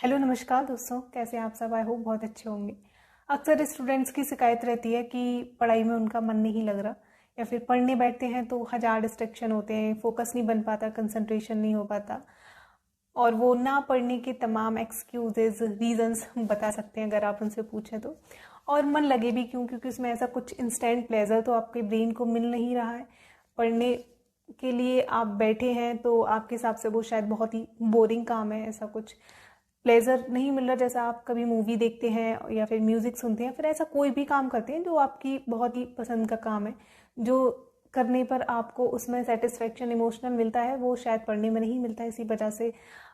Hello नमस्कार दोस्तों, कैसे हैं आप सब। आई होप बहुत अच्छे होंगे। अक्सर स्टूडेंट्स की शिकायत रहती है कि पढ़ाई में उनका मन नहीं लग रहा, या फिर पढ़ने बैठते हैं तो हजार डिस्ट्रैक्शन होते हैं, फोकस नहीं बन पाता, कंसंट्रेशन नहीं हो पाता, और वो ना पढ़ने के तमाम एक्सक्यूजेज रीजंस बता सकते हैं अगर आप उनसे पूछें तो। और मन लगे भी क्यों, क्योंकि उसमें ऐसा कुछ इंस्टेंट प्लेजर तो आपके ब्रेन को मिल नहीं रहा है। पढ़ने के लिए आप बैठे हैं तो आपके हिसाब से वो शायद बहुत ही बोरिंग काम है, ऐसा कुछ प्लेजर नहीं मिल रहा। जैसा आप कभी मूवी देखते हैं या फिर म्यूजिक सुनते हैं, फिर ऐसा कोई भी काम करते हैं जो आपकी बहुत ही पसंद का काम है, जो करने पर आपको उसमें सेटिस्फेक्शन इमोशनल मिलता है, वो शायद पढ़ने में नहीं मिलता है। इसी वजह से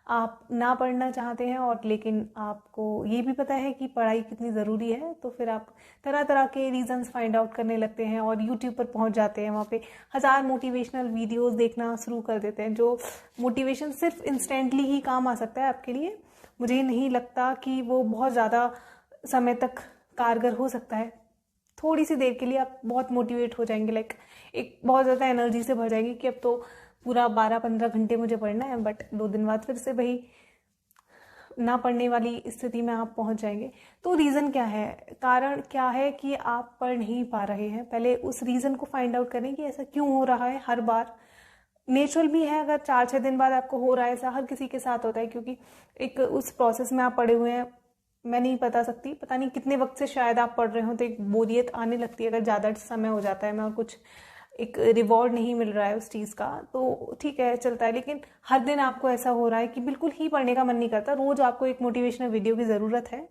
आप ना पढ़ना चाहते हैं, और लेकिन आपको ये भी पता है कि पढ़ाई कितनी ज़रूरी है, तो फिर आप तरह तरह के रीजंस फाइंड आउट करने लगते हैं और यूट्यूब पर पहुंच जाते हैं। वहाँ पे हज़ार मोटिवेशनल वीडियोस देखना शुरू कर देते हैं, जो मोटिवेशन सिर्फ इंस्टेंटली ही काम आ सकता है आपके लिए। मुझे नहीं लगता कि वो बहुत ज़्यादा समय तक कारगर हो सकता है। थोड़ी सी देर के लिए आप बहुत मोटिवेट हो जाएंगे, लाइक एक बहुत ज़्यादा एनर्जी से भर जाएंगे कि अब तो पूरा 12-15 घंटे मुझे पढ़ना है, बट 2 दिन बाद फिर से वही ना पढ़ने वाली स्थिति में आप पहुंच जाएंगे। तो रीज़न क्या है, कारण क्या है कि आप पढ़ नहीं पा रहे हैं। पहले उस रीज़न को फाइंड आउट करें कि ऐसा क्यों हो रहा है। हर बार नेचुरल भी है, अगर 4-6 दिन बाद आपको हो रहा है, ऐसा हर किसी के साथ होता है, क्योंकि एक उस प्रोसेस में आप पड़े हुए हैं। मैं नहीं बता सकती, पता नहीं कितने वक्त से शायद आप पढ़ रहे हो, तो एक बोरियत आने लगती है अगर ज़्यादा समय हो जाता है में और कुछ एक रिवॉर्ड नहीं मिल रहा है उस चीज़ का, तो ठीक है, चलता है। लेकिन हर दिन आपको ऐसा हो रहा है कि बिल्कुल ही पढ़ने का मन नहीं करता, रोज़ आपको एक मोटिवेशनल वीडियो की ज़रूरत है।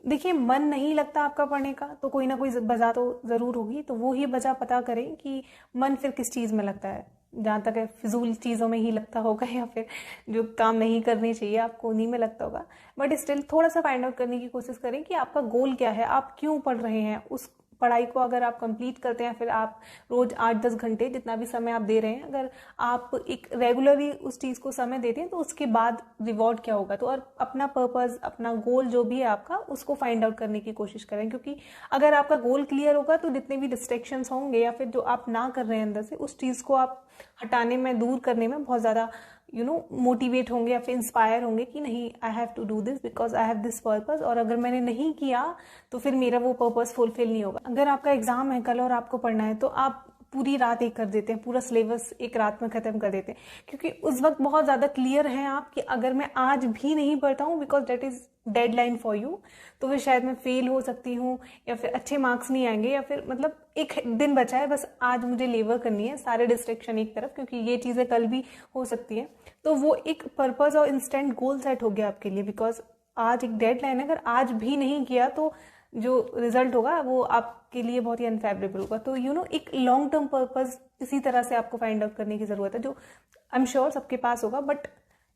देखिए, मन नहीं लगता आपका पढ़ने का तो कोई ना कोई वजह तो ज़रूर होगी, तो वो ही वजह पता करें कि मन फिर किस चीज़ में लगता है। जहाँ तक है फिजूल चीज़ों में ही लगता होगा, या फिर जो काम नहीं करनी चाहिए आपको उन्हीं में लगता होगा। बट स्टिल थोड़ा सा फाइंड आउट करने की कोशिश करें कि आपका गोल क्या है, आप क्यों पढ़ रहे हैं। उस पढ़ाई को अगर आप कंप्लीट करते हैं, फिर आप रोज 8-10 घंटे जितना भी समय आप दे रहे हैं, अगर आप एक रेगुलरली उस चीज़ को समय देते हैं, तो उसके बाद रिवॉर्ड क्या होगा। तो और अपना पर्पस, अपना गोल जो भी है आपका, उसको फाइंड आउट करने की कोशिश करें, क्योंकि अगर आपका गोल क्लियर होगा तो जितने भी डिस्ट्रैक्शंस होंगे या फिर जो आप ना कर रहे हैं अंदर से, उस चीज़ को आप हटाने में, दूर करने में बहुत ज़्यादा मोटिवेट होंगे या फिर इंस्पायर होंगे कि नहीं, I have to do this because I have this purpose, और अगर मैंने नहीं किया तो फिर मेरा वो पर्पस फुलफिल नहीं होगा। अगर आपका एग्जाम है कल और आपको पढ़ना है, तो आप पूरी रात एक कर देते हैं, पूरा सिलेबस एक रात में खत्म कर देते हैं, क्योंकि उस वक्त बहुत ज़्यादा क्लियर हैं आप कि अगर मैं आज भी नहीं पढ़ता हूँ, because that is deadline for you, तो फिर शायद मैं फेल हो सकती हूँ, या फिर अच्छे मार्क्स नहीं आएंगे, या फिर मतलब एक दिन बचा है, बस आज मुझे लेवर करनी है, सारे डिस्ट्रैक्शन एक तरफ, क्योंकि ये चीज़ें कल भी हो सकती है। तो वो एक पर्पस और इंस्टेंट गोल सेट हो गया आपके लिए, बिकॉज आज एक डेडलाइन है, अगर आज भी नहीं किया तो जो रिजल्ट होगा वो आपके लिए बहुत ही अनफेवरेबल होगा। तो एक लॉन्ग टर्म पर्पस इसी तरह से आपको फाइंड आउट करने की ज़रूरत है, जो आई एम श्योर सबके पास होगा, बट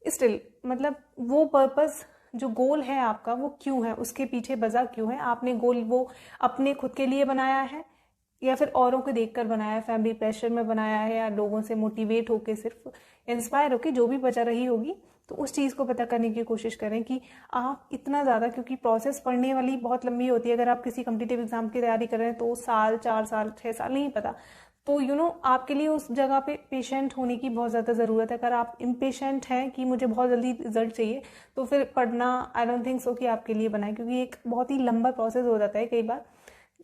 स्टिल मतलब वो पर्पस, जो गोल है आपका, वो क्यों है, उसके पीछे वजह क्यों है। आपने गोल वो अपने खुद के लिए बनाया है, या फिर औरों को देखकर बनाया है, फैमिली प्रेशर में बनाया है, या लोगों से मोटिवेट होके, सिर्फ इंस्पायर होके, जो भी वजह रही होगी, तो उस चीज़ को पता करने की कोशिश करें कि आप इतना ज़्यादा, क्योंकि प्रोसेस पढ़ने वाली बहुत लंबी होती है। अगर आप किसी कम्पिटिटिव एग्जाम की तैयारी कर रहे हैं तो साल, 4 साल, 6 साल, नहीं पता, तो आपके लिए उस जगह पे पेशेंट होने की बहुत ज़्यादा ज़रूरत है। अगर आप इम्पेशेंट हैं कि मुझे बहुत जल्दी रिजल्ट चाहिए, तो फिर पढ़ना आई डोंट थिंक सो कि आपके लिए बना है, क्योंकि एक बहुत ही लंबा प्रोसेस हो जाता है। कई बार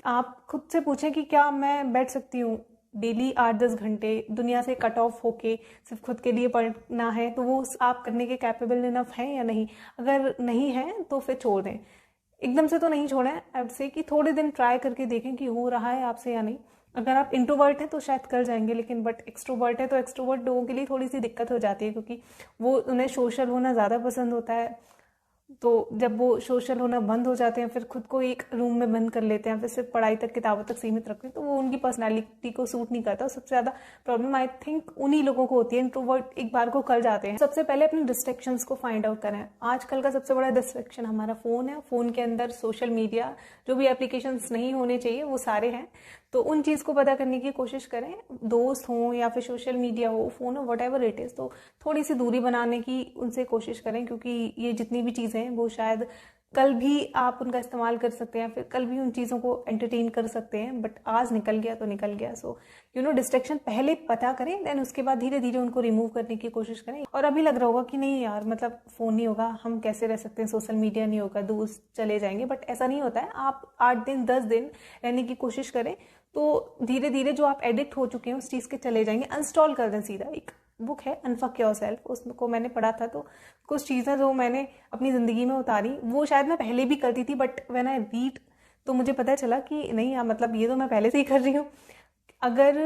आप खुद से पूछें कि क्या मैं बैठ सकती हूँ डेली 8-10 घंटे दुनिया से कट ऑफ होके सिर्फ खुद के लिए पढ़ना है, तो वो आप करने के कैपेबल इनफ हैं या नहीं। अगर नहीं है तो फिर छोड़ दें, एकदम से तो नहीं छोड़ें। आई वुड से कि थोड़े दिन ट्राई करके देखें कि हो रहा है आपसे या नहीं। अगर आप इंट्रोवर्ट हैं तो शायद कर जाएंगे, लेकिन बट एक्सट्रोवर्ट है तो एक्सट्रोवर्ट लोगों के लिए थोड़ी सी दिक्कत हो जाती है, क्योंकि वो उन्हें सोशल होना ज़्यादा पसंद होता है। तो जब वो सोशल होना बंद हो जाते हैं, फिर खुद को एक रूम में बंद कर लेते हैं, फिर सिर्फ पढ़ाई तक, किताबों तक सीमित रखते हैं, तो वो उनकी पर्सनालिटी को सूट नहीं करता। सबसे ज़्यादा प्रॉब्लम आई थिंक उन्हीं लोगों को होती है। इंट्रोवर्ट एक बार को कर जाते हैं। सबसे पहले अपने डिस्ट्रैक्शंस को फाइंड आउट करें। आजकल का सबसे बड़ा डिस्ट्रैक्शन हमारा फ़ोन है। फ़ोन के अंदर सोशल मीडिया, जो भी एप्लीकेशंस नहीं होने चाहिए वो सारे हैं, तो उन चीज़ को पता करने की कोशिश करें। दोस्त हों या फिर सोशल मीडिया हो, फ़ोन हो, वट एवर इट इज़, तो थोड़ी सी दूरी बनाने की उनसे कोशिश करें, क्योंकि ये जितनी भी चीज़ें हैं वो शायद कल भी आप उनका इस्तेमाल कर सकते हैं, फिर कल भी उन चीज़ों को एंटरटेन कर सकते हैं, बट आज निकल गया तो निकल गया। सो डिस्ट्रैक्शन पहले पता करें, देन उसके बाद धीरे धीरे उनको रिमूव करने की कोशिश करें। और अभी लग रहा होगा कि नहीं यार, मतलब फ़ोन नहीं होगा हम कैसे रह सकते हैं, सोशल मीडिया नहीं होगा, दूर चले जाएंगे, बट ऐसा नहीं होता है। आप 8 दिन 10 दिन रहने की कोशिश करें तो धीरे धीरे जो आप एडिक्ट हो चुके हैं उस चीज़ के चले जाएंगे। अनइंस्टॉल कर दें सीधा। एक बुक है अनफक योरसेल्फ, उसको मैंने पढ़ा था, तो कुछ चीज़ें जो मैंने अपनी ज़िंदगी में उतारी, वो शायद मैं पहले भी करती थी, बट व्हेन आई रीड तो मुझे पता चला कि नहीं यार, मतलब ये तो मैं पहले से ही कर रही हूँ। अगर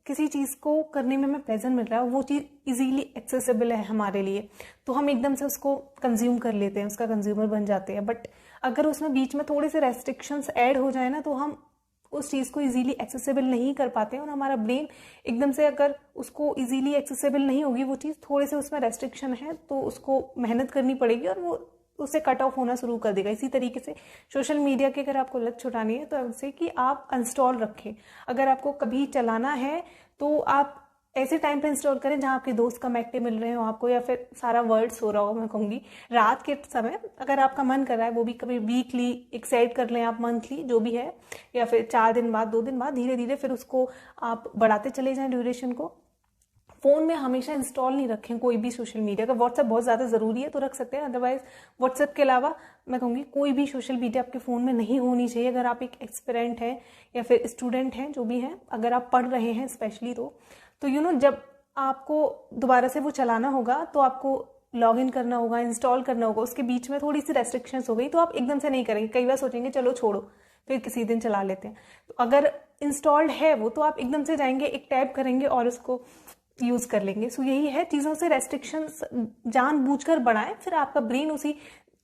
किसी चीज़ को करने में हमें प्लेजर मिल रहा है, वो चीज़ इजीली एक्सेसिबल है हमारे लिए, तो हम एकदम से उसको कंज्यूम कर लेते हैं, उसका कंज्यूमर बन जाते हैं। बट अगर उसमें बीच में थोड़े से रेस्ट्रिक्शंस ऐड हो जाए ना, तो हम उस चीज़ को इजीली एक्सेसिबल नहीं कर पाते हैं, और हमारा ब्रेन एकदम से, अगर उसको इजीली एक्सेसिबल नहीं होगी वो चीज़, थोड़े से उसमें रेस्ट्रिक्शन है तो उसको मेहनत करनी पड़ेगी और वो उससे कट ऑफ होना शुरू कर देगा। इसी तरीके से सोशल मीडिया की अगर आपको लत छुटानी है तो ऐसे कि आप इंस्टॉल रखें। अगर आपको कभी चलाना है तो आप ऐसे टाइम पे इंस्टॉल करें जहाँ आपके दोस्त कम एक्टिव मिल रहे हो आपको, या फिर सारा वर्ड सो रहा हो। मैं कहूँगी रात के समय अगर आपका मन कर रहा है, वो भी कभी वीकली एक सेट कर लें आप, मंथली जो भी है, या फिर 4 दिन बाद 2 दिन बाद, धीरे धीरे फिर उसको आप बढ़ाते चले जाएं ड्यूरेशन को। फ़ोन में हमेशा इंस्टॉल नहीं रखें कोई भी सोशल मीडिया। अगर व्हाट्सएप बहुत ज़्यादा ज़रूरी है तो रख सकते हैं, अदरवाइज व्हाट्सएप के अलावा मैं कहूँगी कोई भी सोशल मीडिया आपके फ़ोन में नहीं होनी चाहिए। अगर आप एक एक्सपेरेंट हैं या फिर स्टूडेंट हैं, जो भी हैं, अगर आप पढ़ रहे हैं स्पेशली, तो जब आपको दोबारा से वो चलाना होगा तो आपको लॉग इन करना होगा, इंस्टॉल करना होगा, उसके बीच में थोड़ी सी रेस्ट्रिक्शंस हो गई तो आप एकदम से नहीं करेंगे। कई बार सोचेंगे चलो छोड़ो, फिर किसी दिन चला लेते हैं। तो अगर इंस्टॉल्ड है वो, तो आप एकदम से जाएंगे, एक टैप करेंगे और उसको यूज़ कर लेंगे। सो यही है, चीज़ों से रेस्ट्रिक्शंस जानबूझकर बढ़ाएं, फिर आपका ब्रेन उसी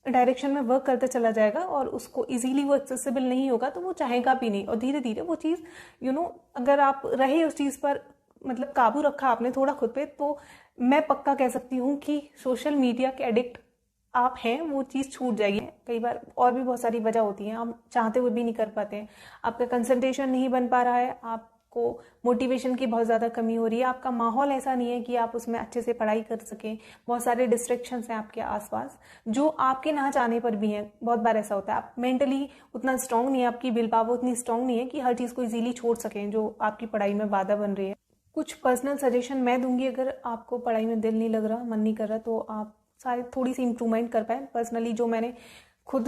डायरेक्शन में वर्क करते चला जाएगा और उसको इजीली वो एक्सेसिबल नहीं होगा तो वो चाहेगा भी नहीं। और धीरे धीरे वो चीज़ अगर आप रहे उस चीज़ पर, मतलब काबू रखा आपने थोड़ा खुद पे, तो मैं पक्का कह सकती हूँ कि सोशल मीडिया के एडिक्ट आप हैं, वो चीज़ छूट जाएगी। कई बार और भी बहुत सारी वजह होती हैं, हम चाहते हुए भी नहीं कर पाते हैं। आपका कंसंट्रेशन नहीं बन पा रहा है, आपको मोटिवेशन की बहुत ज़्यादा कमी हो रही है, आपका माहौल ऐसा नहीं है कि आप उसमें अच्छे से पढ़ाई कर सकें, बहुत सारे डिस्ट्रैक्शंस हैं आपके आसपास जो आपके ना चाहने पर भी हैं। बहुत बार ऐसा होता है, आप मेंटली उतना स्ट्रांग नहीं है, आपकी विल पावर उतनी स्ट्रांग नहीं है कि हर चीज़ को ईजिली छोड़ सकें जो आपकी पढ़ाई में बाधा बन रही है। कुछ पर्सनल सजेशन मैं दूंगी, अगर आपको पढ़ाई में दिल नहीं लग रहा, मन नहीं कर रहा, तो आप शायद थोड़ी सी इम्प्रूवमेंट कर पाए। पर्सनली जो मैंने खुद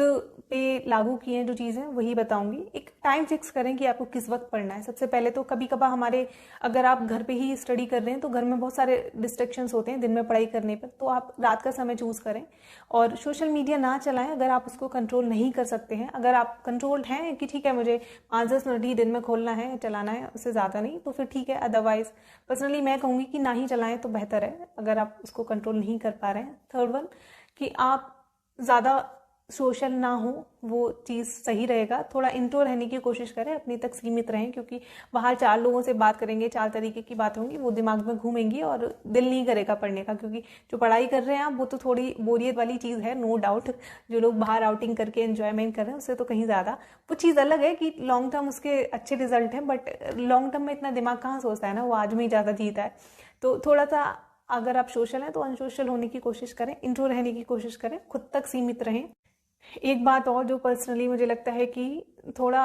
पे लागू किए हैं जो चीज़ें, वही बताऊंगी। एक टाइम फिक्स करें कि आपको किस वक्त पढ़ना है। सबसे पहले तो कभी कभार अगर आप घर पे ही स्टडी कर रहे हैं तो घर में बहुत सारे डिस्ट्रैक्शंस होते हैं दिन में पढ़ाई करने पर, तो आप रात का समय चूज़ करें और सोशल मीडिया ना चलाएं अगर आप उसको कंट्रोल नहीं कर सकते हैं। अगर आप कंट्रोल्ड हैं कि ठीक है मुझे 5-10 मिनट ही दिन में खोलना है, चलाना है, उससे ज़्यादा नहीं, तो फिर ठीक है। अदरवाइज पर्सनली मैं कहूँगी कि ना ही चलाएं तो बेहतर है, अगर आप उसको कंट्रोल नहीं कर पा रहे हैं। थर्ड वन, कि आप ज़्यादा सोशल ना हो, वो चीज़ सही रहेगा। थोड़ा इंट्रो रहने की कोशिश करें, अपने तक सीमित रहें, क्योंकि बाहर 4 लोगों से बात करेंगे, 4 तरीके की बात होंगी, वो दिमाग में घूमेंगी और दिल नहीं करेगा पढ़ने का। क्योंकि जो पढ़ाई कर रहे हैं आप, वो तो थोड़ी बोरियत वाली चीज़ है, नो डाउट। जो लोग बाहर आउटिंग करके एंजॉयमेंट कर रहे हैं उससे तो कहीं ज़्यादा वो चीज़ अलग है कि लॉन्ग टर्म उसके अच्छे रिजल्ट हैं, बट लॉन्ग टर्म में इतना दिमाग कहाँ सोचता है ना, वो आज में ही ज़्यादा जीता है। तो थोड़ा सा अगर आप सोशल हैं तो अनसोशल होने की कोशिश करें, इंट्रो रहने की कोशिश करें, खुद तक सीमित रहें। एक बात और जो पर्सनली मुझे लगता है कि थोड़ा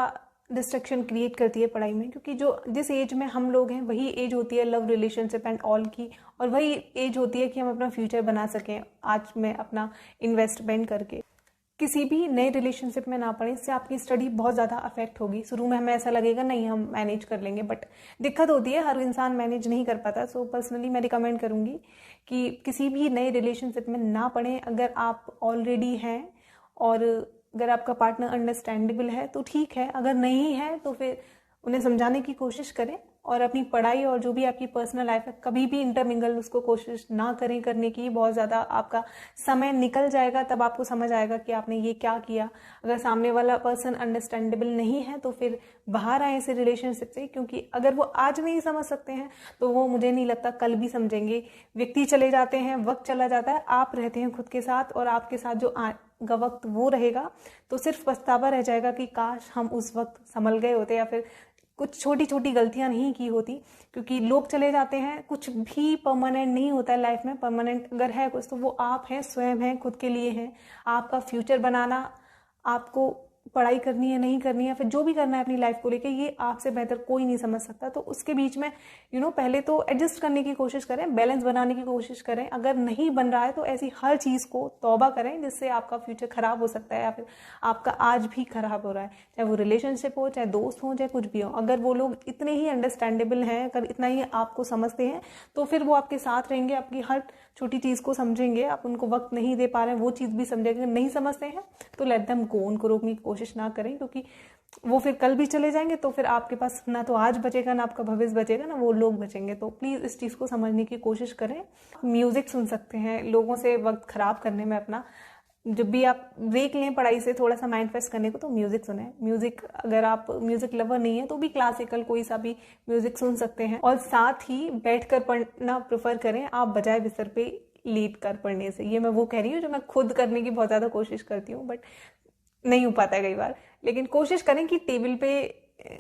डिस्ट्रैक्शन क्रिएट करती है पढ़ाई में, क्योंकि जिस एज में हम लोग हैं वही एज होती है लव रिलेशनशिप एंड ऑल की, और वही एज होती है कि हम अपना फ्यूचर बना सकें आज में अपना इन्वेस्टमेंट करके। किसी भी नए रिलेशनशिप में ना पड़े, इससे आपकी स्टडी बहुत ज़्यादा अफेक्ट होगी। शुरू में हमें ऐसा लगेगा नहीं हम मैनेज कर लेंगे, बट दिक्कत होती है, हर इंसान मैनेज नहीं कर पाता। सो पर्सनली मैं रिकमेंड करूँगी कि किसी भी नए रिलेशनशिप में ना पड़ें। अगर आप ऑलरेडी हैं और अगर आपका पार्टनर अंडरस्टैंडेबल है तो ठीक है, अगर नहीं है तो फिर उन्हें समझाने की कोशिश करें और अपनी पढ़ाई और जो भी आपकी पर्सनल लाइफ है कभी भी इंटरमिंगल उसको कोशिश ना करें करने की। बहुत ज़्यादा आपका समय निकल जाएगा, तब आपको समझ आएगा कि आपने ये क्या किया। अगर सामने वाला पर्सन अंडरस्टैंडेबल नहीं है तो फिर बाहर आए ऐसे रिलेशनशिप से, क्योंकि अगर वो आज नहीं समझ सकते हैं तो वो मुझे नहीं लगता कल भी समझेंगे। व्यक्ति चले जाते हैं, वक्त चला जाता है, आप रहते हैं खुद के साथ, और आपके साथ जो का वक्त वो रहेगा, तो सिर्फ पछतावा रह जाएगा कि काश हम उस वक्त संभल गए होते या फिर कुछ छोटी छोटी गलतियां नहीं की होती। क्योंकि लोग चले जाते हैं, कुछ भी परमानेंट नहीं होता है लाइफ में। परमानेंट अगर है कुछ तो वो आप हैं, स्वयं हैं, खुद के लिए हैं। आपका फ्यूचर बनाना आपको पढ़ाई करनी है नहीं करनी है, फिर जो भी करना है अपनी लाइफ को लेके, ये आपसे बेहतर कोई नहीं समझ सकता। तो उसके बीच में पहले तो एडजस्ट करने की कोशिश करें, बैलेंस बनाने की कोशिश करें। अगर नहीं बन रहा है तो ऐसी हर चीज़ को तौबा करें जिससे आपका फ्यूचर खराब हो सकता है या फिर आपका आज भी खराब हो रहा है, चाहे वो रिलेशनशिप हो, चाहे दोस्त हो, चाहे कुछ भी हो। अगर वो लोग इतने ही अंडरस्टैंडेबल हैं, अगर इतना ही आपको समझते हैं, तो फिर वो आपके साथ रहेंगे, आपकी हर छोटी चीज़ को समझेंगे। आप उनको वक्त नहीं दे पा रहे हैं, वो चीज़ भी समझेंगे। नहीं समझते हैं तो लेट देम गो, उनको रोकने की कोशिश ना करें, क्योंकि वो फिर कल भी चले जाएंगे तो फिर आपके पास ना तो आज बचेगा, ना आपका भविष्य बचेगा, ना वो लोग बचेंगे। तो प्लीज़ इस चीज़ को समझने की कोशिश करें। म्यूज़िक सुन सकते हैं लोगों से वक्त ख़राब करने में अपना। जब भी आप ब्रेक लें पढ़ाई से थोड़ा सा माइंड फ्रेश करने को, तो म्यूज़िक सुने। म्यूज़िक, अगर आप म्यूज़िक लवर नहीं है तो भी क्लासिकल कोई सा भी म्यूज़िक सुन सकते हैं। और साथ ही बैठकर पढ़ना प्रेफर करें आप, बजाय बिस्तर पे लेट कर पढ़ने से। ये मैं वो कह रही हूँ जो मैं खुद करने की बहुत ज़्यादा कोशिश करती हूँ, बट नहीं हो पाता है कई बार। लेकिन कोशिश करें कि टेबल पे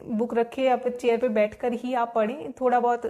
बुक रखे या फिर चेयर पे बैठकर ही आप पढ़ें। थोड़ा बहुत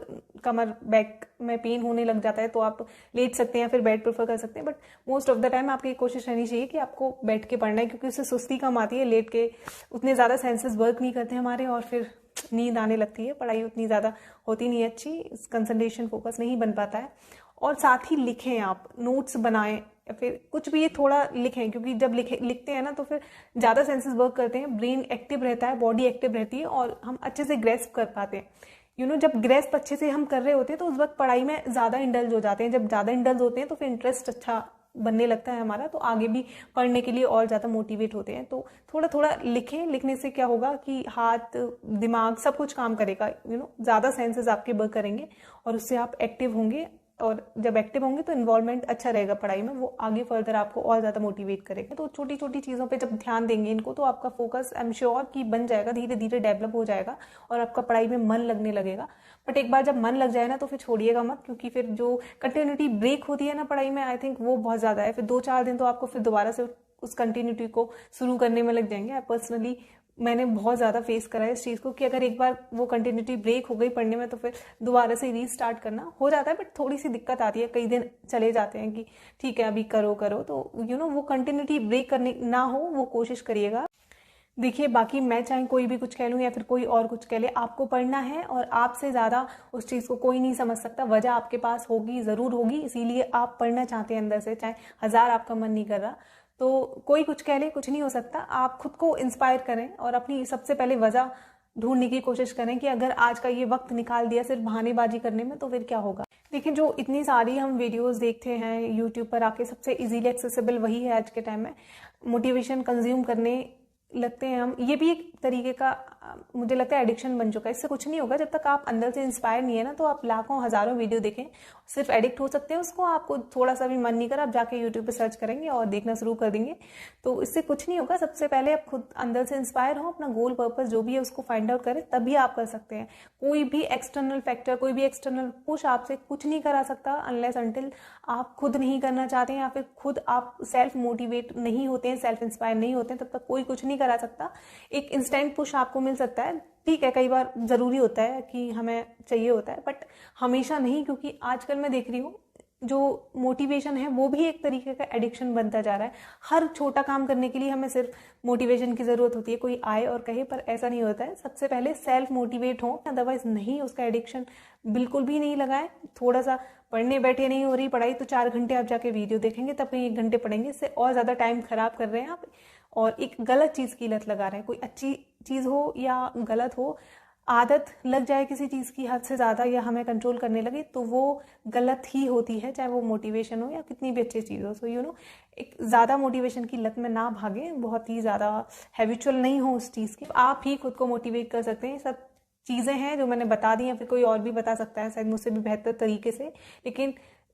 कमर बैक में पेन होने लग जाता है तो आप लेट सकते हैं या फिर बेड प्रेफर कर सकते हैं, but most of the time आपकी कोशिश रहनी चाहिए कि आपको बैठ के पढ़ना है, क्योंकि उससे सुस्ती कम आती है। लेट के उतने ज़्यादा सेंसेस वर्क नहीं करते हमारे और फिर नींद आने लगती है, पढ़ाई उतनी ज़्यादा होती नहीं है अच्छी, कंसंट्रेशन फोकस नहीं बन पाता है। और साथ ही लिखें, आप नोट्स बनाएं या फिर कुछ भी ये थोड़ा लिखें, क्योंकि जब लिखते हैं ना तो फिर ज़्यादा सेंसेस वर्क करते हैं, ब्रेन एक्टिव रहता है, बॉडी एक्टिव रहती है और हम अच्छे से ग्रेस्प कर पाते हैं। जब ग्रेस्प अच्छे से हम कर रहे होते हैं तो उस वक्त पढ़ाई में ज़्यादा इंडल्ज हो जाते हैं। जब ज़्यादा इंडल्ज होते हैं तो फिर इंटरेस्ट अच्छा बनने लगता है हमारा, तो आगे भी पढ़ने के लिए और ज़्यादा मोटिवेट होते हैं। तो थोड़ा थोड़ा लिखें। लिखने से क्या होगा कि हाथ, दिमाग सब कुछ काम करेगा, ज़्यादा सेंसेस आपके वर्क करेंगे और उससे आप एक्टिव होंगे। और जब एक्टिव होंगे तो इन्वॉल्वमेंट अच्छा रहेगा पढ़ाई में, वो आगे फर्दर आपको और ज़्यादा मोटिवेट करेगा। तो छोटी छोटी चीज़ों पे जब ध्यान देंगे इनको, तो आपका फोकस आई एम श्योर कि बन जाएगा, धीरे धीरे डेवलप हो जाएगा और आपका पढ़ाई में मन लगने लगेगा। बट एक बार जब मन लग जाए ना तो फिर छोड़िएगा मत, क्योंकि फिर जो कंटिन्यूटी ब्रेक होती है ना पढ़ाई में, आई थिंक वो बहुत ज़्यादा है। फिर 2-4 दिन तो आपको फिर दोबारा से उस कंटिन्यूटी को शुरू करने में लग जाएंगे। पर्सनली मैंने बहुत ज़्यादा फेस करा है इस चीज़ को कि अगर एक बार वो कंटिन्यूटी ब्रेक हो गई पढ़ने में तो फिर दोबारा से रीस्टार्ट करना हो जाता है, बट थोड़ी सी दिक्कत आती है। कई दिन चले जाते हैं कि ठीक है अभी करो तो वो कंटिन्यूटी ब्रेक करने ना हो, वो कोशिश करिएगा। देखिए, बाकी मैं चाहे कोई भी कुछ कह लूँ या फिर कोई और कुछ कह ले, आपको पढ़ना है और आपसे ज़्यादा उस चीज़ को कोई नहीं समझ सकता। वजह आपके पास होगी, ज़रूर होगी, इसीलिए आप पढ़ना चाहते हैं अंदर से, चाहे 1000 आपका मन नहीं कर रहा। तो कोई कुछ कह ले, कुछ नहीं हो सकता। आप खुद को इंस्पायर करें और अपनी सबसे पहले वजह ढूंढने की कोशिश करें कि अगर आज का ये वक्त निकाल दिया सिर्फ बहानेबाजी करने में तो फिर क्या होगा। देखिए, जो इतनी सारी हम वीडियोस देखते हैं यूट्यूब पर आके, सबसे इजीली एक्सेसिबल वही है आज के टाइम में। मोटिवेशन कंज्यूम करने लगते हैं हम, ये भी एक तरीके का मुझे लगता है एडिक्शन बन चुका है। इससे कुछ नहीं होगा, जब तक आप अंदर से इंस्पायर नहीं है ना, तो आप लाखों हजारों वीडियो देखें, सिर्फ एडिक्ट हो सकते हैं उसको। आपको थोड़ा सा भी मन नहीं कर, आप जाके यूट्यूब पे सर्च करेंगे और देखना शुरू कर देंगे, तो इससे कुछ नहीं होगा। सबसे पहले आप खुद अंदर से इंस्पायर हो, अपना गोल पर्पस जो भी है उसको फाइंड आउट करें, तभी आप कर सकते हैं। कोई भी एक्सटर्नल फैक्टर, कोई भी एक्सटर्नल पुश आपसे कुछ नहीं करा सकता अनलेस अनटिल आप खुद नहीं करना चाहते हैं या फिर खुद आप सेल्फ मोटिवेट नहीं होते हैं, सेल्फ इंस्पायर नहीं होते हैं, तब तक कोई कुछ नहीं करा सकता। एक इंस्टेंट पुश आपको मिल सकता है, ठीक है, कई बार ज़रूरी होता है कि हमें चाहिए होता है, बट हमेशा नहीं। क्योंकि आजकल मैं देख रही हूँ जो मोटिवेशन है वो भी एक तरीके का एडिक्शन बनता जा रहा है। हर छोटा काम करने के लिए हमें सिर्फ मोटिवेशन की ज़रूरत होती है, कोई आए और कहे, पर ऐसा नहीं होता है। सबसे पहले सेल्फ मोटिवेट हो, अदरवाइज नहीं, उसका एडिक्शन बिल्कुल भी नहीं लगाए। थोड़ा सा पढ़ने बैठे, नहीं हो रही पढ़ाई तो 4 घंटे आप जाके वीडियो देखेंगे, तब कहीं 1 घंटे पढ़ेंगे, इससे और ज़्यादा टाइम खराब कर रहे हैं आप और एक गलत चीज़ की लत लगा रहे हैं। कोई अच्छी चीज़ हो या गलत हो, आदत लग जाए किसी चीज़ की हद से ज़्यादा या हमें कंट्रोल करने लगे तो वो गलत ही होती है, चाहे वो मोटिवेशन हो या कितनी भी अच्छी चीज़ हो। सो एक ज़्यादा मोटिवेशन की लत में ना भागें, बहुत ही ज़्यादा हैबिचुअल नहीं हो उस चीज़ की। आप ही खुद को मोटिवेट कर सकते हैं। सब चीज़ें हैं जो मैंने बता दी, या फिर कोई और भी बता सकता है शायद मुझसे भी बेहतर तरीके से, लेकिन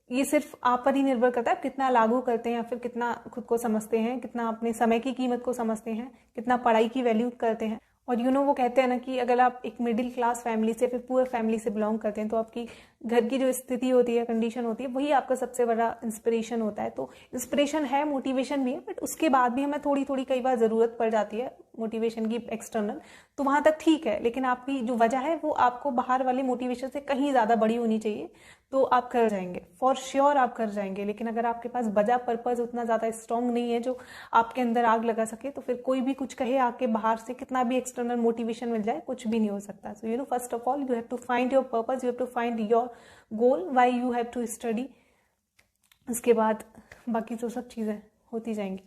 ये सिर्फ आप पर ही निर्भर करता है, आप कितना लागू करते हैं या फिर कितना खुद को समझते हैं, कितना अपने समय की कीमत को समझते हैं, कितना पढ़ाई की वैल्यू करते हैं। और वो कहते हैं ना कि अगर आप एक मिडिल क्लास फैमिली से, फिर पुअर फैमिली से बिलोंग करते हैं, तो आपकी घर की जो स्थिति होती है, कंडीशन होती है, वही आपका सबसे बड़ा इंस्पिरेशन होता है। तो इंस्पिरेशन है, मोटिवेशन भी है, बट उसके बाद भी हमें थोड़ी थोड़ी कई बार ज़रूरत पड़ जाती है मोटिवेशन की एक्सटर्नल, तो वहाँ तक ठीक है, लेकिन आपकी जो वजह है वो आपको बाहर वाले मोटिवेशन से कहीं ज़्यादा बड़ी होनी चाहिए, तो आप कर जाएंगे, फॉर श्योर आप कर जाएंगे। लेकिन अगर आपके पास वजह पर्पज़ उतना ज़्यादा स्ट्रॉन्ग नहीं है जो आपके अंदर आग लगा सके, तो फिर कोई भी कुछ कहे आके बाहर से, कितना भी एक्सटर्नल मोटिवेशन मिल जाए, कुछ भी नहीं हो सकता। So you know, first of all you have to find your purpose, you have to find your goal, why you have to study. उसके बाद बाकी तो सब चीज़ें होती जाएंगी।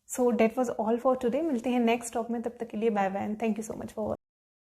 So that was all for today. मिलते हैं नेक्स्ट टॉक में, तब तक के लिए bye bye and thank you so much for